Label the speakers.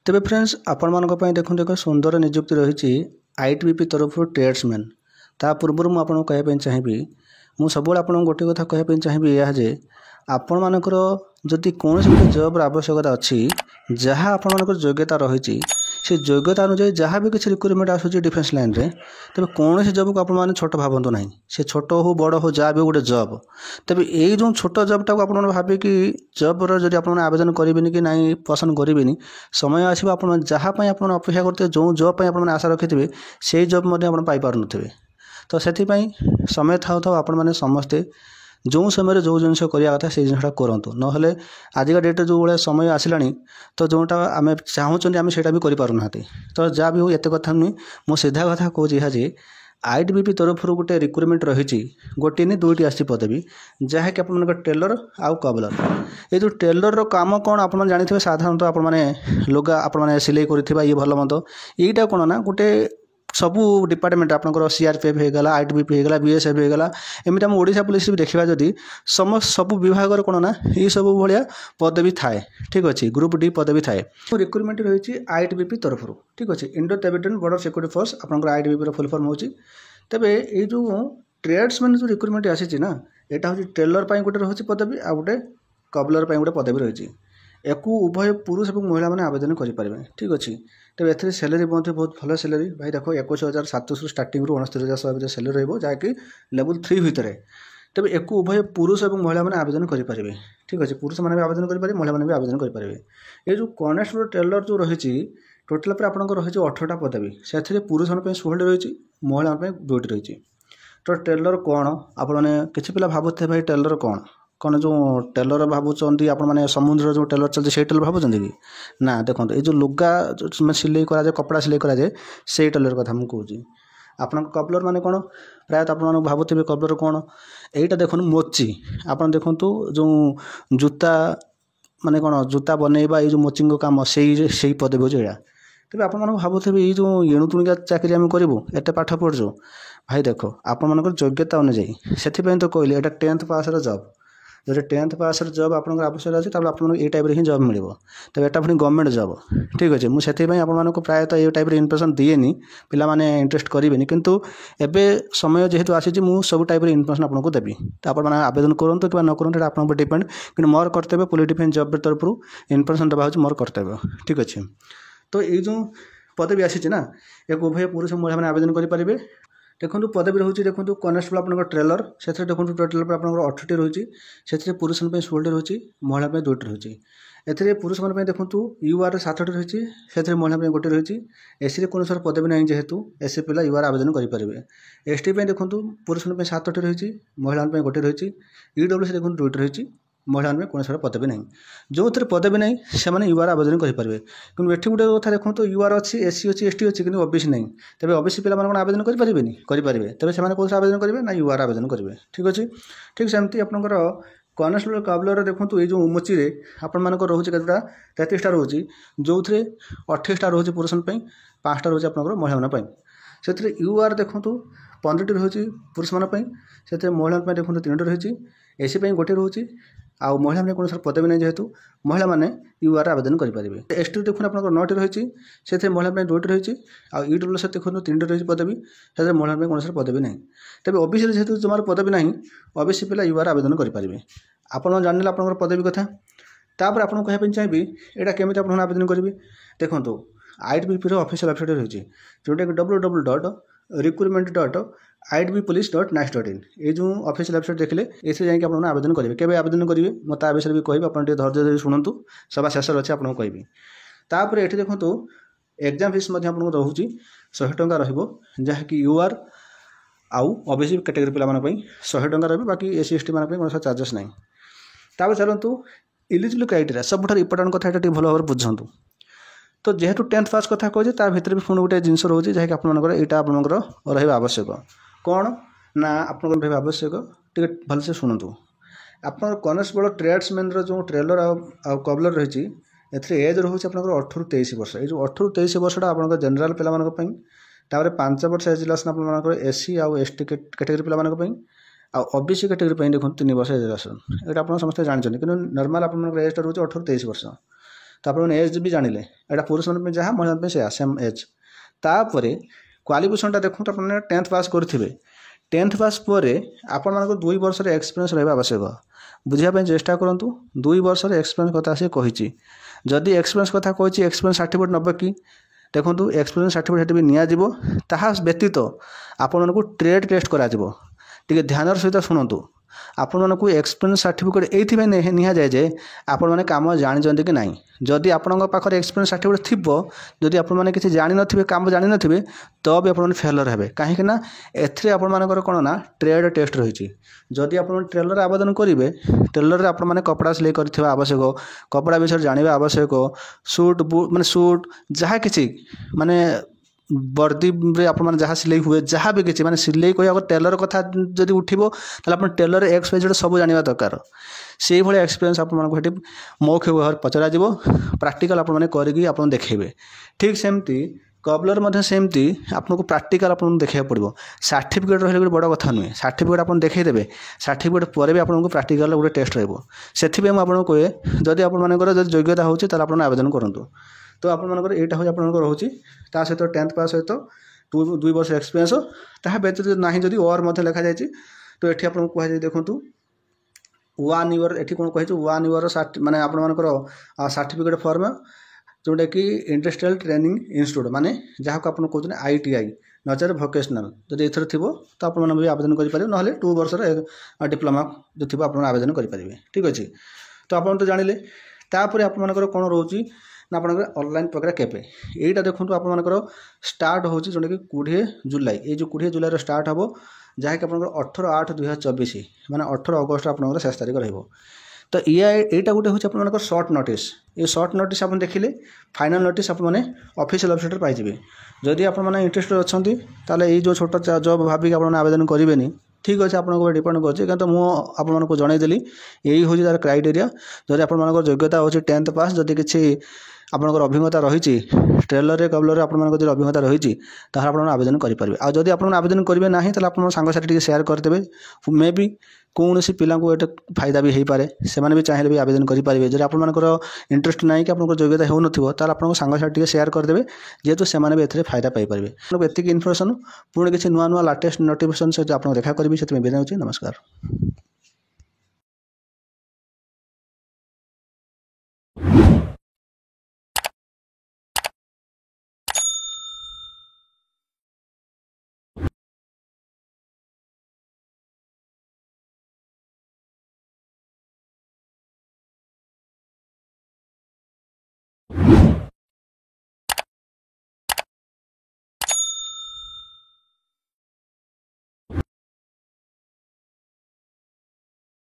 Speaker 1: तेबे फ्रेंड्स आपण मानक पई देखंतु एक सुंदर नियुक्ति रही आईटीबीपी तरफ ट्रेड्समैन ता पूर्व मुझे आपको कहवाई चाहिए मुझ सब गोटे कथा कहवाई चाहिए यह जे आपण मानकर जदि कौन गोटे जॉब आवश्यकता अच्छी जहाँ आपण योग्यता रही से योग्यता अनुसार जहाँ भी किसी रिक्रुटमेंट आसूँ डिफेन्स लाइन रे तेज कौन जॉब को आपने छोट भावतु ना से छोट हो बड़ हो जहाँ भी गोटे जॉब तेज ये जो छोट जॉब टाक आप भावे कि जॉब जब आप आवेदन करेंगे कि नहीं पसंद करेंगे समय आसो आप जहाँ आप अपेक्षा करते जो जॉब आप आशा रखिथे से जॉब पाइपार थे तो से समय थाऊ थाऊ आपण मैंने समस्ते जो समय जो जिन करवा कथा से जिनटा करूँ ना आजिका डेट जो भाई समय आसला तो जोटा आम चाहूँ आम से भी करना तो जहाँ भी हो एत कथा नुहे मो सीधा कथा कौच जे आईटीबीपी तरफ गोटे रिक्रुटमेंट रही गोटे नहीं दुईटी आसी पदवी जहाँकि आप टेलर आउ कबलर ये जो टेलर काम कौन आप जानते साधारणतः आप लुगा आप सिलाई कर ये भल मंद यहीटा कौन ना गोटे सबू डिपार्टमेंट आपंकर सीआरपीएफ होगा आईटीबीपी होगा बीएसएफ होगा एमती आम ओडिशा पुलिस भी देखा जदि समस्त सबू विभाग कौन ना ये सब भाया पदवी थाए ठीक अच्छे ग्रुप डी पदवी थाए रिक्रुटमेंट रही आईटीबीपी तरफ ठीक अच्छे Indo Tibetan border security force आपंकर आईटीबीपी फुल फॉर्म होची तेबे ये जो ट्रेड्समैन जो रिक्रुटमेंट आसी ना यहाँ हूँ टेलर गोटे रही पदवी आ गोटे कबलर गोटे पदवी रही एक उभय पुरुष और महिला मैंने आवेदन करेंगे ठीक अच्छे तेज ए सैलरी बहुत भल सैलरी भाई देख 21,700 स्टार्टिंग 69,100 सैलरी रही जहाँकि लेवल 3 भितर तेज एक उभय पुरुष और महिला मैंने आवेदन करेंगे ठीक अच्छे पुरुष मैंने भी आवेदन करेंगे महिला मैंने भी आवेदन करेंगे ये जो कनेस्टेबल टेलर जो रही टोटाल पर आप रही 18टा पदवी से पुरुष मैं 16 रही महिला 2टी रही तो टेलर कौन आपने किसी पिला भावुथे भाई टेलर कौन कौन जो टेलर भावुंट आप समुद्र जो टेलर चलते से टेलर भावुं कि ना देखो ये जो लुगा जो सिलाई कराए कपड़ा सिलाई कराए से टेलर कथा मुझे कहूँ आप कपलर माने कौन प्रायतः आप भावुथे कपलर कौन यहीटा देखो मोची आप देखु जो जूता माने कौन जूता बनइबा ये जो मोचिंग काम से पदवी हो यहाँ तेज आप भावुथे ये जो एणुतुणिका चाकरी आम करूँ एत पाठ पढ़ु भाई देख आप योग्यता अनुजाई से तो कहली यहाँ 10th पास जॉब जो 10th पास जॉब आप आवश्यकता अच्छे तब आप टाइप ही जॉब मिल तब यहाँ पुणी गवर्नमेंट जॉब ठीक अच्छे मुझे आपको प्रायतः ये टाइप इनफर्मेशन दिएनी पिला माने इंटरेस्ट करेंगे किंतु एबे समय जेहेतु आसी मुझे सब टाइप इनफर्मेशन आपको देवी तो आप आवेदन करूँ कि न करूँ आप डिपेंड कि मोर कर्तव्य पुलिस डिफेन्स जॉब तरफ इनफर्मेशन देवा हूँ मोर कर्तव्य ठीक अच्छे तो ये जो पदवी आसी ना एक उभय पुरुष महिला मैंने आवेदन करेंगे देखो पदवी रही देखो कनेस्टेबल आप ट्रेलर से देखो टोटाल पर आप 18टी रही से पुरुष 16 रही महिला 2टी रही एथे पुरुष मैंने देखो यूआर 7टी रही से महिला गोटे रही एसी कौन सर पदवी ना जेहेतु एसी पिला यूआर आवेदन करेंगे एसटी देखो पुरुष 7टी रही महिला गोटे रही ईडब्ल्यूसी देखो 2टी रही महिला कौन सारा पदवी ना जो थे पदवी ना से यूआर आवेदन करेंगे कि ये गोटे कथा देखो यूआर अच्छी एससी अच्छी एसटी अच्छी कि ओबीसी ना तेज ओबीसी पिला आवेदन करेंगे तेज से कौन सा आवेदन करेंगे ना यूआर आवेदन करेंगे ठीक अच्छे ठीक सेमती आपंकर कनेस्टेबल कबलर देखो ये जो मोची आपण रोचे कतटा 33टा रोचे जो थे 28टा रोचे पुरुष 5टा रोचे आप महिला से यूआर देखो 15टी रही पुरुष मानी से महिला देखो 3टी रही एसी गोटे रोचे आ महिला कौन सर पदवी नहीं जेहेतु महिला मैंने यूआर आवेदन करेंगे एसटी देखो आप 9टी रही से महिला 2टी रही आ ईडब्ल्यूसी देखो 3टी रही पदवी से महिला कौन सर पदवी ना तेज ओबीसी जेहेतु जमार पदवी ना ओबीसी पिला यूआर आवेदन करेंगे आप जान आप पदवी कथा तापर आपको कहवाई चाहिए यहाँ केमी आप आवेदन करेंगे देखो आईटीबीपी ऑफिशियल वेबसाइट रही जोटा कि www.idbpolice.nice.in ये जो ऑफिशियल वेबसाइट देखले इसे जाकि आप आवेदन करेंगे केवे आवेदन करेंगे मैं ता विषय भी कहबी आप धैर्य शुणु सभा शेष अच्छे आपको कहबी तापर ये देखो एग्जाम फीस आपको रोचे 100 टंका रहाँकि यूआर आउ ओबीसी कैटेगरी पिला 100 टंका रही बाकी एससी एसटी मानी कौन चार्जेस ना तापर चलतु इलिजिबल क्राइटेरिया सबुठ इंपोर्टाट कथा ये भल भाव बुझंतु तो जेहेतु 10th पास कथा कहे ता भीतर भी पुणी गोटे जिन रोचे जहाँकि आपंकर रहा आवश्यक कौन ना आप आवश्यक टे भलसे शुणु आप कनेस्टेबल ट्रेड्समैन जो ट्रेलर आ कबलर रही एज रोचे आप 18 ରୁ 23 वर्ष ये जो 18 ରୁ 23 वर्षटा आप जनरल पिला 5 वर्ष एज रिलेसन आप एससी आउ एसटी कैटेगरी पिला आ ओबीसी कैटेगरी देखो 3 वर्ष एज रिलेसन ये आप समस्त जानते कि नर्माल आप एजटा रोचे 18 ରୁ 23 वर्ष तो आप एज भी जानिले एटा पुरुष मान जहाँ महिला से सेम एज तापर क्वालिफिकेशनटा देखो आपने 10th पास करेंगे 10th पास पर आपण मानक 2 वर्ष एक्सपीरियंस रहा आवश्यक बुझापी चेष्टा करूँ 2 वर्ष एक्सपीरियंस कथा से कही जदि एक्सपीरियंस कथा कही एक्सपीरियंस सर्टिफिकेट नब कि देखो एक्सपीरियंस सर्टिफिकेट भी नियाजिबो ताहा व्यतीत आपण मानक ट्रेड टेस्ट करा टे ध्यान सहित शुणु आपण मानक एक्सपीरियंस सर्टिफिकेट ये निजाए जे आपण मैंने कम जानते कि ना जदि आपण पाखे एक्सपीरियंस सर्टिफिकेट थी जदि आपण मैंने किसी जान थे कम जान थे तो भी आप फेलर हे कहीं एथरे आपर कौन ना ट्रेड टेस्ट रही जदि आप ट्रेलर आवेदन करेंगे ट्रेलर आप कपड़ा सिलाई कर आवश्यक कपड़ा विषय जानवा आवश्यक सुट बुट माने सुट जहाँ किसी माने वर्दी आप जहाँ सिलाई हुए जहाँ भी किसी माने सिलाई कह अगर टेलर कथा जब उठो तो टेलर एक्स वाई जेड सब जानवा दरकार से भाई एक्सपीरियंस आपको मौखिक भाव पचरा प्राक्टिकल आप देखेबे ठीक सेमती कबलर सेमती आपको प्राक्टिकल आप देखा पड़ो सर्टिफिकेट रही गोटे बड़ कथा नुहे सर्टिफिकेट आप देखदेवे सर्टिफिकेट पर भी आपको प्राक्टिकल गोटे टेस्ट रही मुझे कहे जदि आपर योग्यता होती आवेदन करूँ तो आपर यहाँ हूँ आप रोचे सहित 10th पास सहित 2 वर्ष एक्सपीरियंस ता व्यतीत ना जदि और लिखा जाए तो ये आपको कहुए देखूँ 1 ईयर ये कौन कही 1 ईयर माने आपर सर्टिफिकेट फॉर्म जोटा कि इंडस्ट्रियल ट्रेनिंग इंस्टीट्यूट माने जहाँ को आप कहते ITI नचर भोकेशनल जब ये थी तो आप भी आवेदन करेंगे ना 2 वर्ष डिप्लोमा जो थी आप आवेदन करेंगे ठीक अच्छे तो आप तो जानिले तापर आपर कौन रोचे ना आप ऑनलाइन प्रक्रिया केवे यहीटा देखो आपर स्टार्ट हो जोटा कि 20 जुलाई ये जो 20 जुलाई स्टार्ट हम जहाँकि आप 18/8/2024 माने 18 अगस्त आप शेष तारीख रहा तो यहाँ गोटे हूँ आप सर्ट नोटिस ये सर्ट नोटिस आप देखिले फाइनाल नोटिस आप ऑफिशियल वेबसाइट पाइबे जदि आप इंटरेस्टेड अच्छा ताले ये जो छोट जॉब भाविक आप आवेदन करेंगे ठीक अच्छे आपको डिपेंड कर मुझे जनईदेली यही हूँ तार क्राइटेरिया जदि आप योग्यता हो 10th पास जदि किसी आपंकर अभिज्ञता रही ट्रेलर कबलर आप अभिज्ञता रही आप आवेदन करेंगे आ जदि आप आवेदन करेंगे ना तो आप सांगसाथी शेयर करदे मे बी कौन सी पिला को ये फायदा भी हो पाए से भी चाहिए भी आवेदन करेंगे जब आपर इंटरेस्ट ना कि आप योग्यता हो नाल आप सांगसाथी शेयर करदे जेहेतु से भी फायदा पाइपर एतिक इनफर्मेशन पुणी किसी नुआ नुआ लाटेस्ट नोटिफिकेशन सहित आप देखा करी से विदाय नमस्कार।